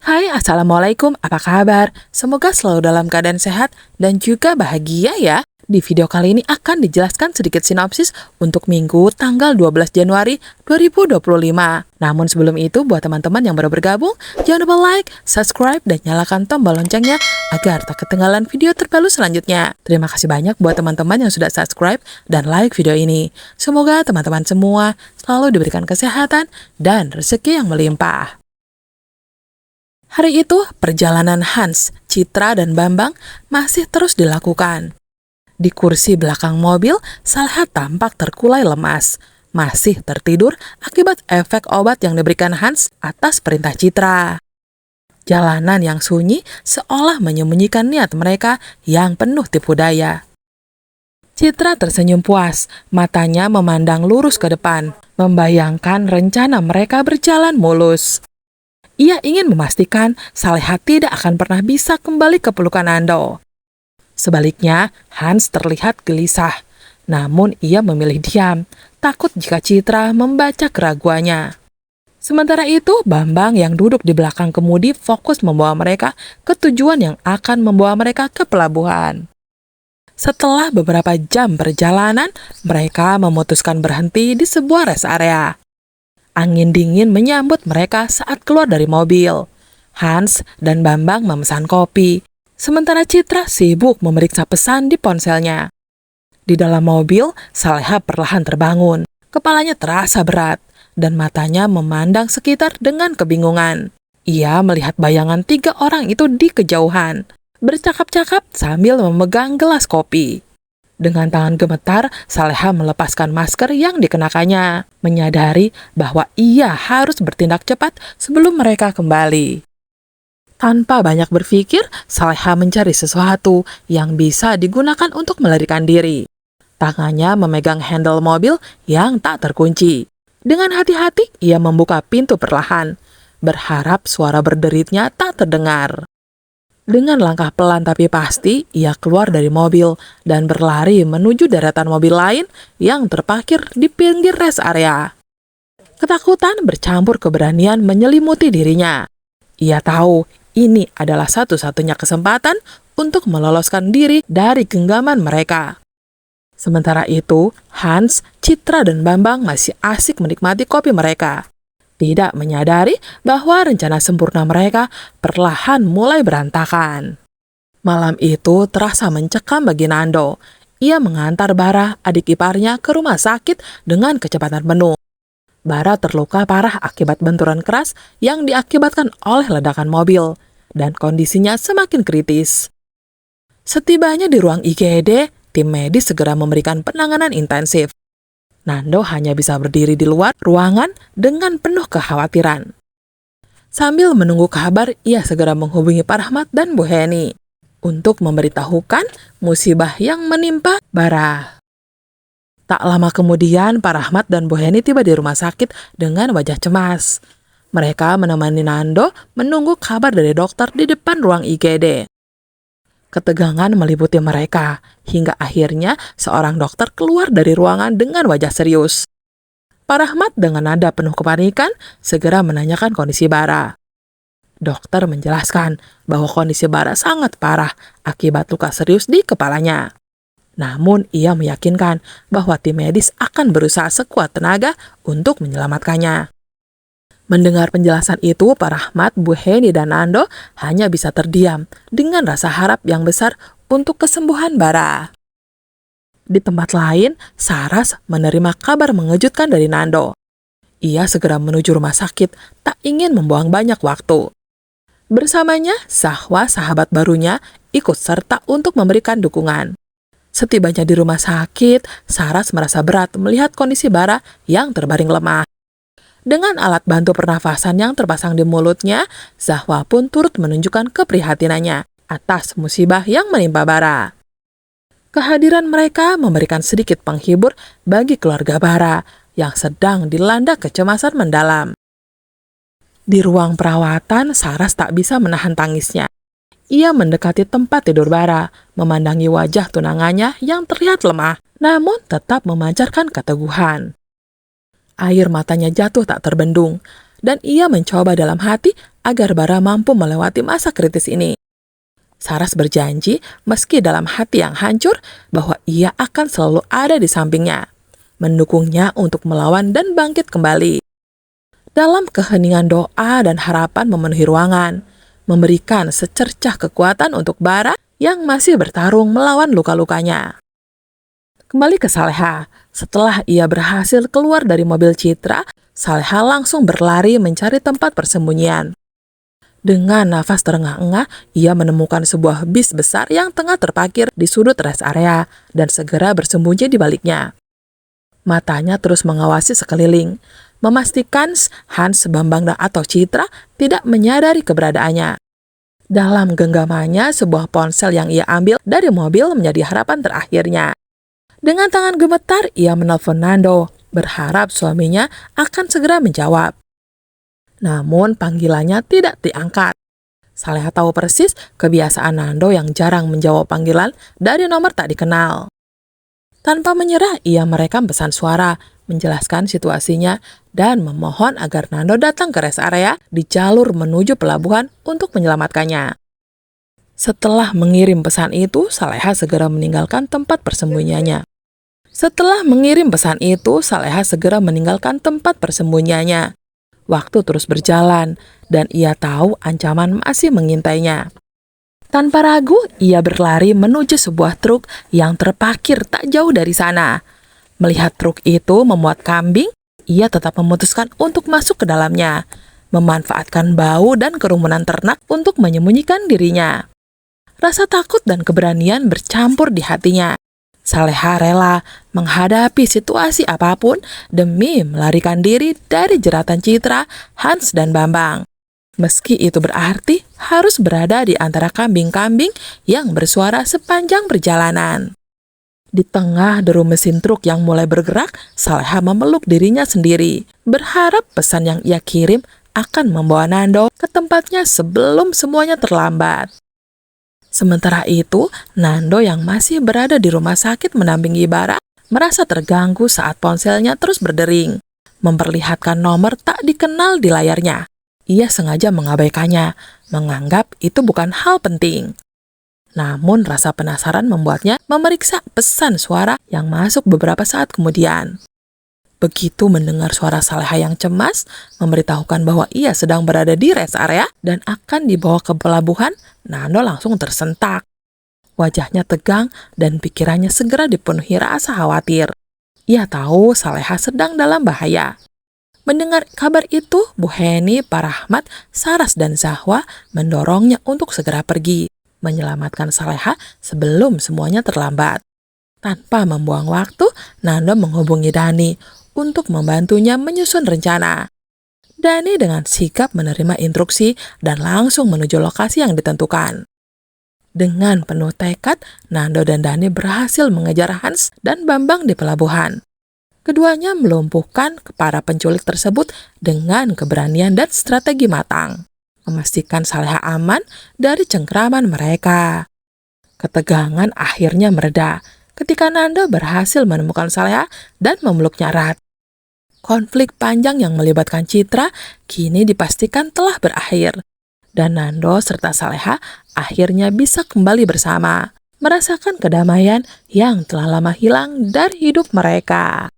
Hai, Assalamualaikum, apa kabar? Semoga selalu dalam keadaan sehat dan juga bahagia ya. Di video kali ini akan dijelaskan sedikit sinopsis untuk Minggu tanggal 12 Januari 2025. Namun sebelum itu, buat teman-teman yang baru bergabung, jangan lupa like, subscribe, dan nyalakan tombol loncengnya agar tak ketinggalan video terbaru selanjutnya. Terima kasih banyak buat teman-teman yang sudah subscribe dan like video ini. Semoga teman-teman semua selalu diberikan kesehatan dan rezeki yang melimpah. Hari itu, perjalanan Hans, Citra, dan Bambang masih terus dilakukan. Di kursi belakang mobil, Salha tampak terkulai lemas. Masih tertidur akibat efek obat yang diberikan Hans atas perintah Citra. Jalanan yang sunyi seolah menyembunyikan niat mereka yang penuh tipu daya. Citra tersenyum puas, matanya memandang lurus ke depan, membayangkan rencana mereka berjalan mulus. Ia ingin memastikan Salha tidak akan pernah bisa kembali ke pelukan Nando. Sebaliknya, Hans terlihat gelisah. Namun ia memilih diam, takut jika Citra membaca keraguannya. Sementara itu, Bambang yang duduk di belakang kemudi fokus membawa mereka ke tujuan yang akan membawa mereka ke pelabuhan. Setelah beberapa jam perjalanan, mereka memutuskan berhenti di sebuah rest area. Angin dingin menyambut mereka saat keluar dari mobil. Hans dan Bambang memesan kopi, sementara Citra sibuk memeriksa pesan di ponselnya. Di dalam mobil, Salha perlahan terbangun. Kepalanya terasa berat, dan matanya memandang sekitar dengan kebingungan. Ia melihat bayangan 3 orang itu di kejauhan, bercakap-cakap sambil memegang gelas kopi. Dengan tangan gemetar, Salha melepaskan masker yang dikenakannya, menyadari bahwa ia harus bertindak cepat sebelum mereka kembali. Tanpa banyak berpikir, Salha mencari sesuatu yang bisa digunakan untuk melarikan diri. Tangannya memegang handle mobil yang tak terkunci. Dengan hati-hati, ia membuka pintu perlahan, berharap suara berderitnya tak terdengar. Dengan langkah pelan tapi pasti, ia keluar dari mobil dan berlari menuju deretan mobil lain yang terparkir di pinggir rest area. Ketakutan bercampur keberanian menyelimuti dirinya. Ia tahu ini adalah satu-satunya kesempatan untuk meloloskan diri dari genggaman mereka. Sementara itu, Hans, Citra, dan Bambang masih asik menikmati kopi mereka, tidak menyadari bahwa rencana sempurna mereka perlahan mulai berantakan. Malam itu terasa mencekam bagi Nando. Ia mengantar Bara, adik iparnya, ke rumah sakit dengan kecepatan penuh. Bara terluka parah akibat benturan keras yang diakibatkan oleh ledakan mobil, dan kondisinya semakin kritis. Setibanya di ruang IGD, tim medis segera memberikan penanganan intensif. Nando hanya bisa berdiri di luar ruangan dengan penuh kekhawatiran. Sambil menunggu kabar, ia segera menghubungi Pak Rahmat dan Bu Heni untuk memberitahukan musibah yang menimpa Bara. Tak lama kemudian, Pak Rahmat dan Bu Heni tiba di rumah sakit dengan wajah cemas. Mereka menemani Nando menunggu kabar dari dokter di depan ruang IGD. Ketegangan meliputi mereka, hingga akhirnya seorang dokter keluar dari ruangan dengan wajah serius. Pak Rahmat dengan nada penuh kepanikan segera menanyakan kondisi Bara. Dokter menjelaskan bahwa kondisi Bara sangat parah akibat luka serius di kepalanya. Namun ia meyakinkan bahwa tim medis akan berusaha sekuat tenaga untuk menyelamatkannya. Mendengar penjelasan itu, Pak Rahmat, Bu Heni, dan Nando hanya bisa terdiam dengan rasa harap yang besar untuk kesembuhan Bara. Di tempat lain, Saras menerima kabar mengejutkan dari Nando. Ia segera menuju rumah sakit, tak ingin membuang banyak waktu. Bersamanya, Zahwa, sahabat barunya, ikut serta untuk memberikan dukungan. Setibanya di rumah sakit, Saras merasa berat melihat kondisi Bara yang terbaring lemah. Dengan alat bantu pernafasan yang terpasang di mulutnya, Zahwa pun turut menunjukkan keprihatinannya atas musibah yang menimpa Bara. Kehadiran mereka memberikan sedikit penghibur bagi keluarga Bara yang sedang dilanda kecemasan mendalam. Di ruang perawatan, Saras tak bisa menahan tangisnya. Ia mendekati tempat tidur Bara, memandangi wajah tunangannya yang terlihat lemah, namun tetap memancarkan keteguhan. Air matanya jatuh tak terbendung, dan ia mencoba dalam hati agar Bara mampu melewati masa kritis ini. Saras berjanji, meski dalam hati yang hancur, bahwa ia akan selalu ada di sampingnya, mendukungnya untuk melawan dan bangkit kembali. Dalam keheningan doa dan harapan memenuhi ruangan, memberikan secercah kekuatan untuk Bara yang masih bertarung melawan luka-lukanya. Kembali ke Saleha, setelah ia berhasil keluar dari mobil Citra, Saleha langsung berlari mencari tempat persembunyian. Dengan nafas terengah-engah, ia menemukan sebuah bis besar yang tengah terparkir di sudut rest area dan segera bersembunyi di baliknya. Matanya terus mengawasi sekeliling, memastikan Hans, Bambang, atau Citra tidak menyadari keberadaannya. Dalam genggamannya, sebuah ponsel yang ia ambil dari mobil menjadi harapan terakhirnya. Dengan tangan gemetar, ia menelpon Nando, berharap suaminya akan segera menjawab. Namun panggilannya tidak diangkat. Saleha tahu persis kebiasaan Nando yang jarang menjawab panggilan dari nomor tak dikenal. Tanpa menyerah, ia merekam pesan suara, menjelaskan situasinya, dan memohon agar Nando datang ke rest area di jalur menuju pelabuhan untuk menyelamatkannya. Setelah mengirim pesan itu, Saleha segera meninggalkan tempat persembunyiannya. Waktu terus berjalan, dan ia tahu ancaman masih mengintainya. Tanpa ragu, ia berlari menuju sebuah truk yang terparkir tak jauh dari sana. Melihat truk itu memuat kambing, ia tetap memutuskan untuk masuk ke dalamnya, memanfaatkan bau dan kerumunan ternak untuk menyembunyikan dirinya. Rasa takut dan keberanian bercampur di hatinya. Saleha rela menghadapi situasi apapun demi melarikan diri dari jeratan Citra, Hans, dan Bambang. Meski itu berarti harus berada di antara kambing-kambing yang bersuara sepanjang perjalanan. Di tengah deru mesin truk yang mulai bergerak, Saleha memeluk dirinya sendiri, berharap pesan yang ia kirim akan membawa Nando ke tempatnya sebelum semuanya terlambat. Sementara itu, Nando yang masih berada di rumah sakit mendampingi Bara merasa terganggu saat ponselnya terus berdering, memperlihatkan nomor tak dikenal di layarnya. Ia sengaja mengabaikannya, menganggap itu bukan hal penting. Namun rasa penasaran membuatnya memeriksa pesan suara yang masuk beberapa saat kemudian. Begitu mendengar suara Saleha yang cemas, memberitahukan bahwa ia sedang berada di rest area dan akan dibawa ke pelabuhan, Nando langsung tersentak. Wajahnya tegang dan pikirannya segera dipenuhi rasa khawatir. Ia tahu Saleha sedang dalam bahaya. Mendengar kabar itu, Bu Heni, Pak Rahmat, Saras, dan Zahwa mendorongnya untuk segera pergi, menyelamatkan Saleha sebelum semuanya terlambat. Tanpa membuang waktu, Nando menghubungi Dani untuk membantunya menyusun rencana. Dani dengan sigap menerima instruksi dan langsung menuju lokasi yang ditentukan. Dengan penuh tekad, Nando dan Dani berhasil mengejar Hans dan Bambang di pelabuhan. Keduanya melumpuhkan para penculik tersebut dengan keberanian dan strategi matang, memastikan Saleha aman dari cengkraman mereka. Ketegangan akhirnya mereda ketika Nando berhasil menemukan Saleha dan memeluknya erat. Konflik panjang yang melibatkan Citra kini dipastikan telah berakhir, dan Nando serta Saleha akhirnya bisa kembali bersama, merasakan kedamaian yang telah lama hilang dari hidup mereka.